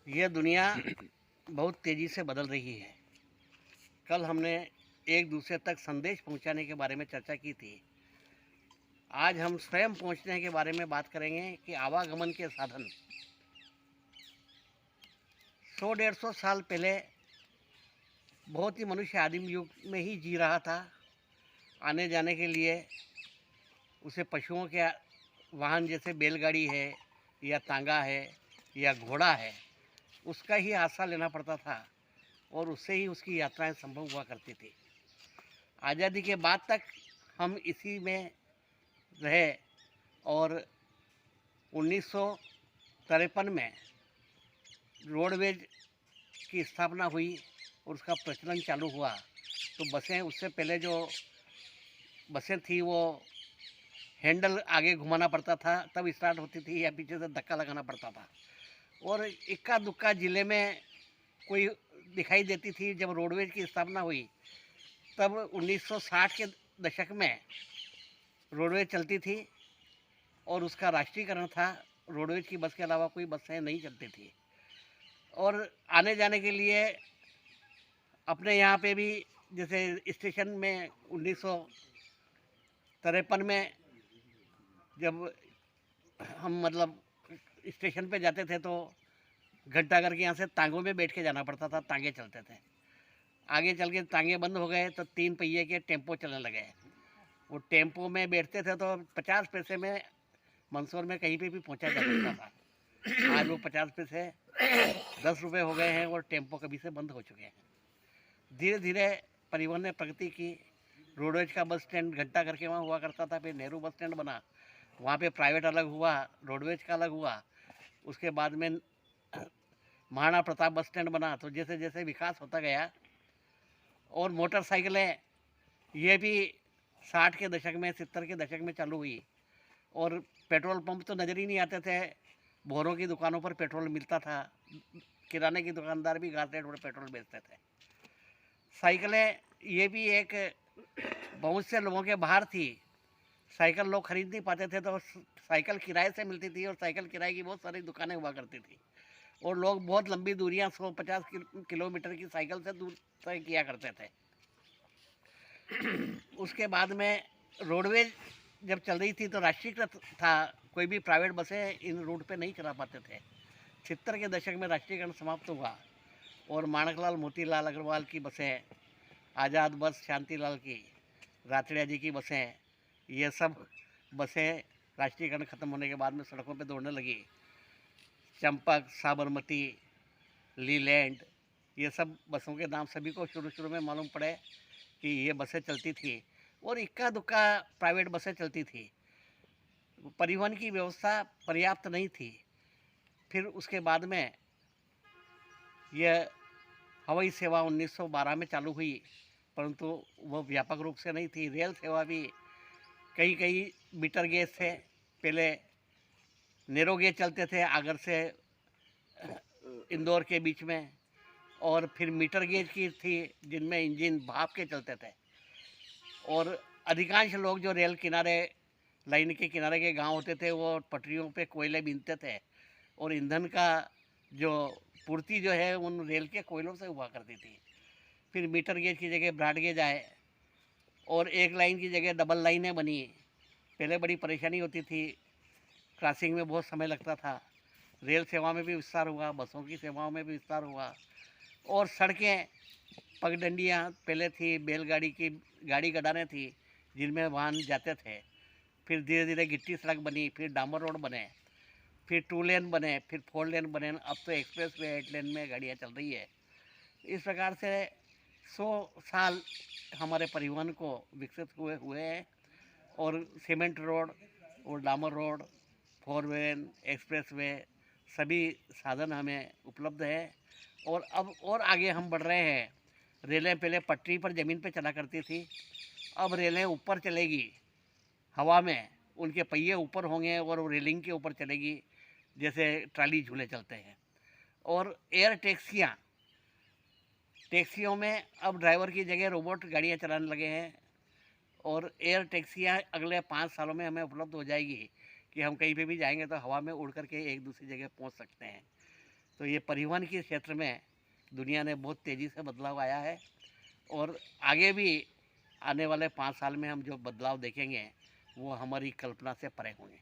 ये दुनिया बहुत तेज़ी से बदल रही है। कल हमने एक दूसरे तक संदेश पहुंचाने के बारे में चर्चा की थी। आज हम स्वयं पहुंचने के बारे में बात करेंगे कि आवागमन के साधन 100-150 साल पहले बहुत ही मनुष्य आदिम युग में ही जी रहा था। आने जाने के लिए उसे पशुओं के वाहन जैसे बैलगाड़ी है या तांगा है या घोड़ा है, उसका ही आसरा लेना पड़ता था और उससे ही उसकी यात्राएं संभव हुआ करती थी। आज़ादी के बाद तक हम इसी में रहे और 1953 में रोडवेज की स्थापना हुई और उसका प्रचलन चालू हुआ। तो बसें, उससे पहले जो बसें थी वो हैंडल आगे घुमाना पड़ता था तब स्टार्ट होती थी या पीछे से धक्का लगाना पड़ता था। और इक्का दुक्का ज़िले में कोई दिखाई देती थी। जब रोडवेज की स्थापना हुई तब 1960 के दशक में रोडवेज चलती थी और उसका राष्ट्रीयकरण था। रोडवेज की बस के अलावा कोई बसें नहीं चलती थी और आने जाने के लिए अपने यहाँ पे भी जैसे स्टेशन में 1953 में जब हम स्टेशन पे जाते थे तो घंटाघर के यहाँ से तांगों में बैठ के जाना पड़ता था। तांगे चलते थे। आगे चल के तांगे बंद हो गए तो 3 पहिए के टेम्पो चलने लगे। वो टेम्पो में बैठते थे तो 50 पैसे में मंदसौर में कहीं पे भी पहुंचा जा सकता था। आज वो 50 पैसे 10 रुपये हो गए हैं और टेम्पो कभी से बंद हो चुके हैं। धीरे धीरे परिवहन ने प्रगति की। रोडवेज का बस स्टैंड घंटाघर के वहाँ हुआ करता था, फिर नेहरू बस स्टैंड बना, वहाँ पे प्राइवेट अलग हुआ, रोडवेज का अलग हुआ। उसके बाद में महाराणा प्रताप बस स्टैंड बना। तो जैसे जैसे विकास होता गया और मोटरसाइकिलें ये भी 60 के दशक में 70 के दशक में चालू हुई और पेट्रोल पंप तो नज़र ही नहीं आते थे। भोरों की दुकानों पर पेट्रोल मिलता था। किराने की दुकानदार भी घाट रेट पर पेट्रोल बेचते थे। साइकिलें ये भी एक बहुत से लोगों के बाहर थी। साइकिल लोग खरीद नहीं पाते थे तो साइकिल किराए से मिलती थी और साइकिल किराए की बहुत सारी दुकानें हुआ करती थी और लोग बहुत लंबी दूरियां 150 किलोमीटर की साइकिल से दूर तय किया करते थे। उसके बाद में रोडवेज जब चल रही थी तो राष्ट्रीयकृत था। कोई भी प्राइवेट बसें इन रूट पे नहीं चला पाते थे। 70 के दशक में राष्ट्रीयकरण समाप्त हुआ और माणकलाल मोतीलाल अग्रवाल की बसें, आज़ाद बस शांतिलाल की, रातड़िया जी की बसें, ये सब बसें राष्ट्रीयकरण ख़त्म होने के बाद में सड़कों पे दौड़ने लगी। चंपक, साबरमती, लीलैंड, ये सब बसों के नाम सभी को शुरू शुरू में मालूम पड़े कि ये बसें चलती थी और इक्का दुक्का प्राइवेट बसें चलती थी। परिवहन की व्यवस्था पर्याप्त नहीं थी। फिर उसके बाद में यह हवाई सेवा 1912 में चालू हुई, परंतु वो व्यापक रूप से नहीं थी। रेल सेवा भी कई कई मीटर गेज थे। पहले नैरो गेज चलते थे आगर से इंदौर के बीच में, और फिर मीटर गेज की थी जिनमें इंजन भाप के चलते थे। और अधिकांश लोग जो रेल किनारे, लाइन के किनारे के गांव होते थे वो पटरियों पे कोयले बीनते थे और ईंधन का जो पूर्ति जो है उन रेल के कोयलों से हुआ करती थी। फिर मीटर गेज की जगह ब्रॉड गेज आए और एक लाइन की जगह डबल लाइनें बनी। पहले बड़ी परेशानी होती थी, क्रॉसिंग में बहुत समय लगता था। रेल सेवा में भी विस्तार हुआ, बसों की सेवाओं में भी विस्तार हुआ और सड़कें, पगडंडियाँ पहले थी, बैलगाड़ी की गाड़ी गडारें थी जिनमें वाहन जाते थे। फिर धीरे धीरे गिट्टी सड़क बनी, फिर डामर रोड बने, फिर 2 लेन बने, फिर 4 लेन बने। अब तो एक्सप्रेस वे 8 लेन में गाड़ियाँ चल रही है। इस प्रकार से 100 साल हमारे परिवहन को विकसित हुए हुए हैं और सीमेंट रोड और डामर रोड, 4 लेन, एक्सप्रेस वे, सभी साधन हमें उपलब्ध है। और अब और आगे हम बढ़ रहे हैं। रेलें पहले पटरी पर ज़मीन पे चला करती थी, अब रेलें ऊपर चलेगी हवा में। उनके पहिए ऊपर होंगे और वो रेलिंग के ऊपर चलेगी जैसे ट्राली झूले चलते हैं। और एयर टैक्सियों में अब ड्राइवर की जगह रोबोट गाड़ियाँ चलाने लगे हैं और एयर टैक्सियाँ अगले 5 सालों में हमें उपलब्ध हो जाएगी कि हम कहीं पे भी जाएंगे तो हवा में उड़ करके एक दूसरी जगह पहुंच सकते हैं। तो ये परिवहन के क्षेत्र में दुनिया ने बहुत तेज़ी से बदलाव आया है और आगे भी आने वाले 5 साल में हम जो बदलाव देखेंगे वो हमारी कल्पना से परे होंगे।